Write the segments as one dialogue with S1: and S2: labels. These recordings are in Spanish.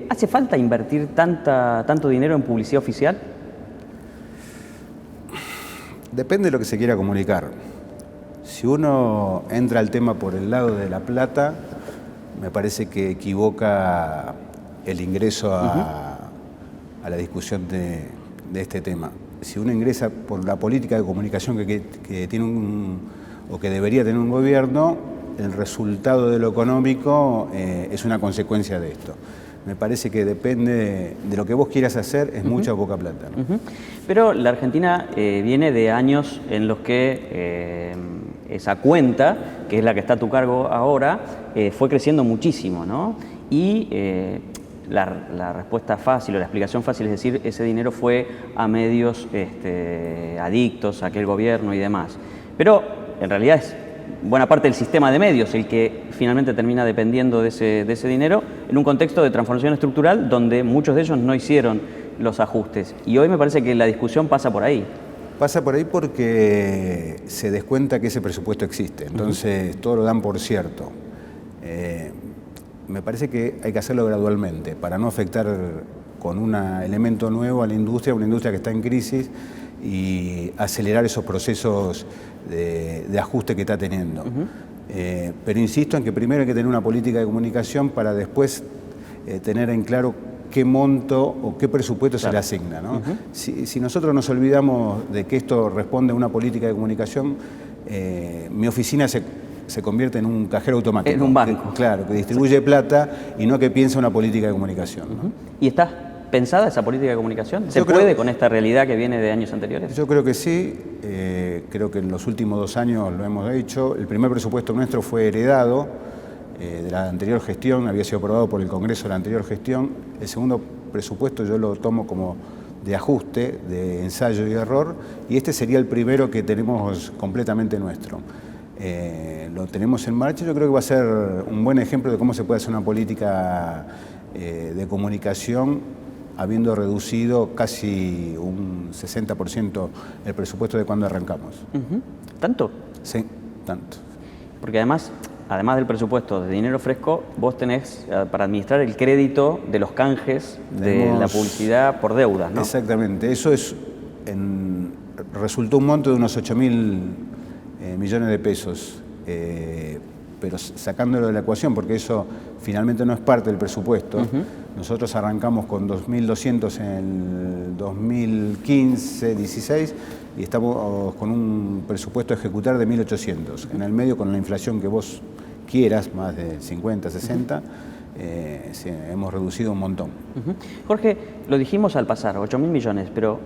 S1: ¿Hace falta invertir tanto dinero en publicidad oficial?
S2: Depende de lo que se quiera comunicar. Si uno entra al tema por el lado de la plata, me parece que equivoca el ingreso a la discusión de este tema. Si uno ingresa por la política de comunicación que tiene o que debería tener un gobierno, el resultado de lo económico es una consecuencia de esto. Me parece que depende de lo que vos quieras hacer, es mucha o poca plata, ¿no?
S1: Pero la Argentina viene de años en los que esa cuenta, que es la que está a tu cargo ahora, fue creciendo muchísimo, ¿no? Y la respuesta fácil o la explicación fácil es decir, ese dinero fue a medios adictos a aquel gobierno y demás. Pero en realidad es buena parte del sistema de medios el que finalmente termina dependiendo de ese dinero en un contexto de transformación estructural donde muchos de ellos no hicieron los ajustes. Y hoy me parece que la discusión pasa por ahí.
S2: Pasa por ahí porque se descuenta que ese presupuesto existe, entonces todo lo dan por cierto. Me parece que hay que hacerlo gradualmente para no afectar con un elemento nuevo a la industria, una industria que está en crisis, y acelerar esos procesos de ajuste que está teniendo. Pero insisto en que primero hay que tener una política de comunicación para después tener en claro qué monto o qué presupuesto se le asigna, ¿no? Si nosotros nos olvidamos de que esto responde a una política de comunicación, mi oficina se convierte en un cajero automático.
S1: En un banco.
S2: Claro, que distribuye plata y no que piensa una política de comunicación, ¿no?
S1: ¿Y está pensada esa política de comunicación? ¿Se puede con esta realidad que viene de años anteriores?
S2: Yo creo que sí, creo que en los últimos 2 años lo hemos hecho. El primer presupuesto nuestro fue heredado de la anterior gestión, había sido aprobado por el Congreso de la anterior gestión. El segundo presupuesto yo lo tomo como de ajuste, de ensayo y error, y este sería el primero que tenemos completamente nuestro. Lo tenemos en marcha, yo creo que va a ser un buen ejemplo de cómo se puede hacer una política de comunicación habiendo reducido casi un 60% el presupuesto de cuando arrancamos.
S1: ¿Tanto?
S2: Sí, tanto.
S1: Porque además del presupuesto de dinero fresco, vos tenés para administrar el crédito de los canjes de la publicidad por deudas, ¿no?
S2: Exactamente, eso resultó un monto de unos 8.000 millones de pesos, pero sacándolo de la ecuación, porque eso finalmente no es parte del presupuesto. Nosotros arrancamos con 2.200 en el 2015-16 y estamos con un presupuesto a ejecutar de 1.800. En el medio, con la inflación que vos quieras, más de 50, 60, sí, hemos reducido un montón.
S1: Jorge, lo dijimos al pasar, 8.000 millones, pero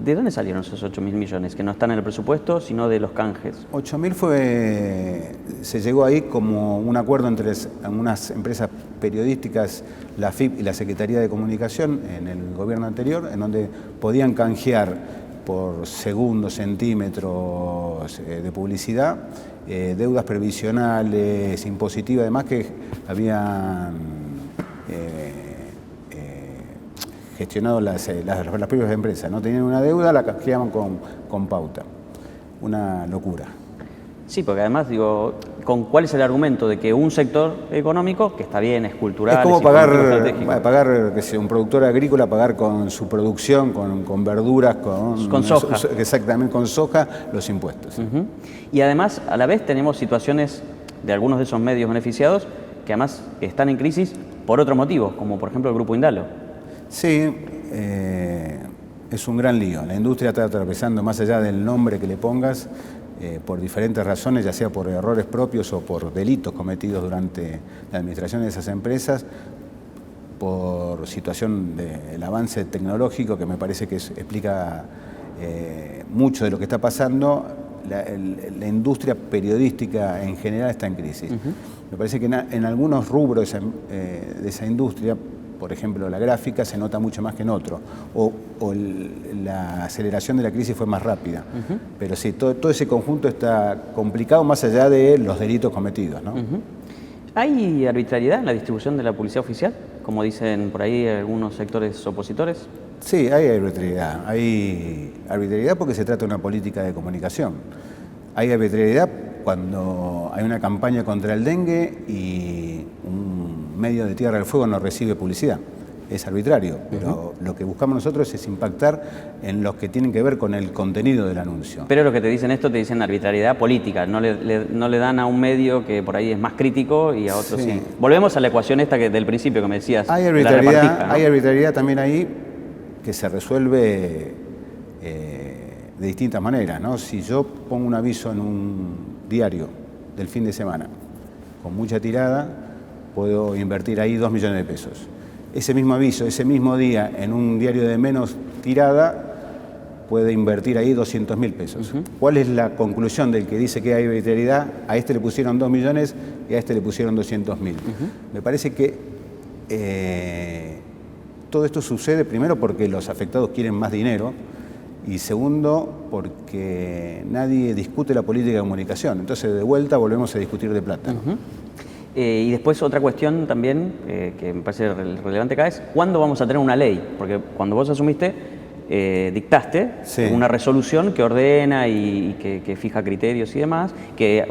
S1: ¿de dónde salieron esos 8.000 millones? Que no están en el presupuesto, sino de los canjes.
S2: 8.000 se llegó ahí como un acuerdo entre unas empresas periodísticas, la FIP y la Secretaría de Comunicación en el gobierno anterior, en donde podían canjear por segundos, centímetros de publicidad, deudas previsionales, impositivas, además que habían gestionado las propias empresas, ¿no? Tenían una deuda, la canjeaban con pauta. Una locura.
S1: Sí, porque además, digo, ¿cuál es el argumento de que un sector económico, que está bien, es cultural,
S2: es como
S1: es
S2: pagar que sea un productor agrícola, pagar con su producción, con verduras,
S1: con soja.
S2: Exactamente, con soja, los impuestos.
S1: Y además, a la vez tenemos situaciones de algunos de esos medios beneficiados que además están en crisis por otros motivos, como por ejemplo el Grupo Indalo.
S2: Sí, es un gran lío. La industria está atravesando, más allá del nombre que le pongas, por diferentes razones, ya sea por errores propios o por delitos cometidos durante la administración de esas empresas, por situación del avance tecnológico, que me parece que explica mucho de lo que está pasando. La industria periodística en general está en crisis. Me parece que en algunos rubros de esa industria, por ejemplo la gráfica, se nota mucho más que en otro, o la aceleración de la crisis fue más rápida. Pero sí, todo ese conjunto está complicado más allá de los delitos cometidos, ¿no?
S1: ¿Hay arbitrariedad en la distribución de la publicidad oficial, como dicen por ahí algunos sectores opositores?
S2: Sí, hay arbitrariedad. Hay arbitrariedad porque se trata de una política de comunicación. Hay arbitrariedad cuando hay una campaña contra el dengue y un medio de Tierra del Fuego no recibe publicidad. es arbitrario, pero lo que buscamos nosotros es impactar en los que tienen que ver con el contenido del anuncio.
S1: Pero lo que te dicen esto, te dicen arbitrariedad política, no le dan a un medio que por ahí es más crítico y a otros sí. Volvemos a la ecuación esta del principio que me decías.
S2: Hay arbitrariedad también ahí que se resuelve de distintas maneras, ¿no? Si yo pongo un aviso en un diario del fin de semana con mucha tirada, puedo invertir ahí 2 millones de pesos. Ese mismo aviso, ese mismo día, en un diario de menos tirada, puede invertir ahí 200.000 pesos. ¿Cuál es la conclusión del que dice que hay arbitrariedad? A este le pusieron 2 millones y a este le pusieron 200.000. Me parece que todo esto sucede primero porque los afectados quieren más dinero y segundo porque nadie discute la política de comunicación. Entonces de vuelta volvemos a discutir de plata.
S1: Y después otra cuestión también que me parece relevante acá es ¿cuándo vamos a tener una ley? Porque cuando vos asumiste, dictaste una resolución que ordena y que fija criterios y demás, que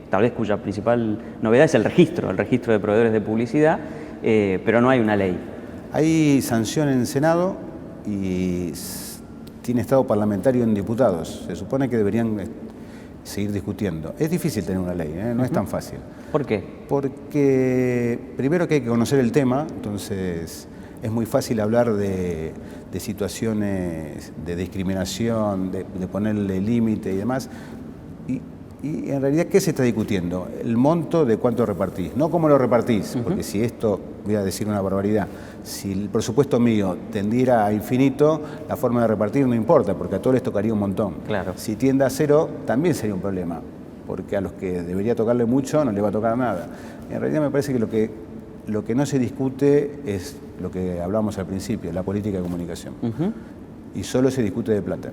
S1: tal vez cuya principal novedad es el registro de proveedores de publicidad, pero no hay una ley.
S2: Hay sanción en Senado y tiene estado parlamentario en diputados. Se supone que deberían seguir discutiendo. Es difícil tener una ley, no es tan fácil.
S1: ¿Por qué?
S2: Porque primero que hay que conocer el tema, entonces es muy fácil hablar de situaciones de discriminación, de ponerle límite y demás. Y en realidad, ¿qué se está discutiendo? El monto de cuánto repartís, no cómo lo repartís, porque si esto, voy a decir una barbaridad, si el presupuesto mío tendiera a infinito, la forma de repartir no importa, porque a todos les tocaría un montón.
S1: Claro.
S2: Si tiende a cero, también sería un problema, porque a los que debería tocarle mucho no les va a tocar nada. En realidad me parece que lo que no se discute es lo que hablamos al principio, la política de comunicación. Y solo se discute de plata.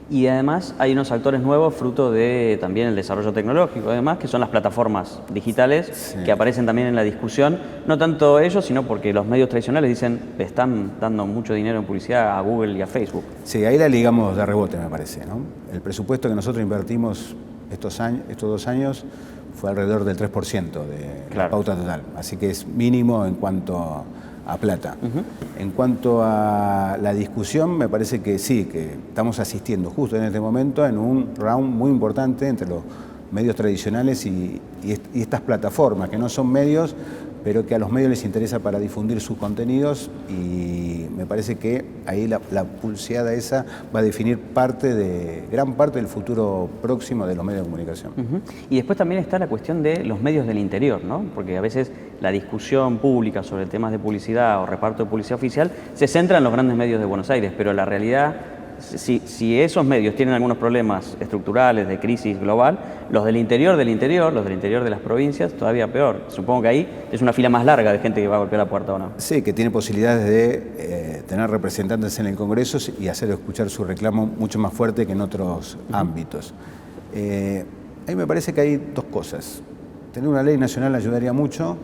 S1: Y además hay unos actores nuevos fruto de también el desarrollo tecnológico, además, que son las plataformas digitales que aparecen también en la discusión. No tanto ellos, sino porque los medios tradicionales dicen le están dando mucho dinero en publicidad a Google y a Facebook.
S2: Sí, ahí la ligamos de rebote, me parece, ¿no? El presupuesto que nosotros invertimos estos 2 años fue alrededor del 3% de la pauta total. Así que es mínimo en cuanto a plata. En cuanto a la discusión, me parece que sí, que estamos asistiendo justo en este momento en un round muy importante entre los medios tradicionales y estas plataformas, que no son medios, pero que a los medios les interesa para difundir sus contenidos, y me parece que ahí la pulseada esa va a definir gran parte del futuro próximo de los medios de comunicación.
S1: Y después también está la cuestión de los medios del interior, ¿no? Porque a veces la discusión pública sobre temas de publicidad o reparto de publicidad oficial se centra en los grandes medios de Buenos Aires, pero la realidad, si esos medios tienen algunos problemas estructurales de crisis global, los del interior, los del interior de las provincias, todavía peor. Supongo que ahí es una fila más larga de gente que va a golpear la puerta, ¿o no?
S2: Sí, que tiene posibilidades de tener representantes en el Congreso y hacer escuchar su reclamo mucho más fuerte que en otros ámbitos. Ahí me parece que hay dos cosas. Tener una ley nacional ayudaría mucho,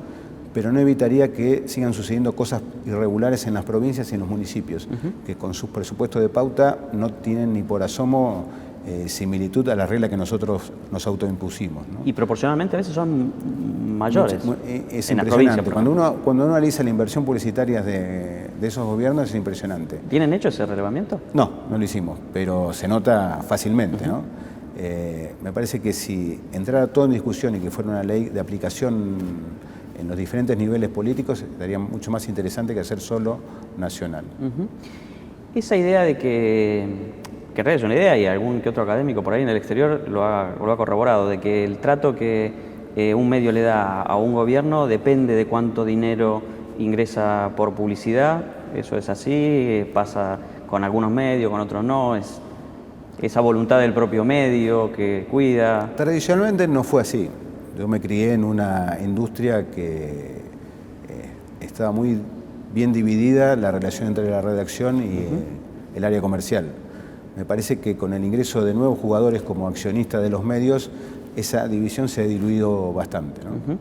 S2: pero no evitaría que sigan sucediendo cosas irregulares en las provincias y en los municipios, que con sus presupuestos de pauta no tienen ni por asomo similitud a la regla que nosotros nos autoimpusimos, ¿no?
S1: Y proporcionalmente a veces son mayores.
S2: Es impresionante. Cuando uno analiza la inversión publicitaria de esos gobiernos es impresionante.
S1: ¿Tienen hecho ese relevamiento?
S2: No lo hicimos, pero se nota fácilmente, ¿no? Me parece que si entrara todo en discusión y que fuera una ley de aplicación en los diferentes niveles políticos, estaría mucho más interesante que hacer solo nacional.
S1: Esa idea de que en realidad es una idea, y algún que otro académico por ahí en el exterior lo ha corroborado, de que el trato que un medio le da a un gobierno depende de cuánto dinero ingresa por publicidad. Eso es así, pasa con algunos medios, con otros no, es esa voluntad del propio medio que cuida.
S2: Tradicionalmente no fue así. Yo me crié en una industria que estaba muy bien dividida, la relación entre la redacción y el área comercial. Me parece que con el ingreso de nuevos jugadores como accionistas de los medios, esa división se ha diluido bastante, ¿no?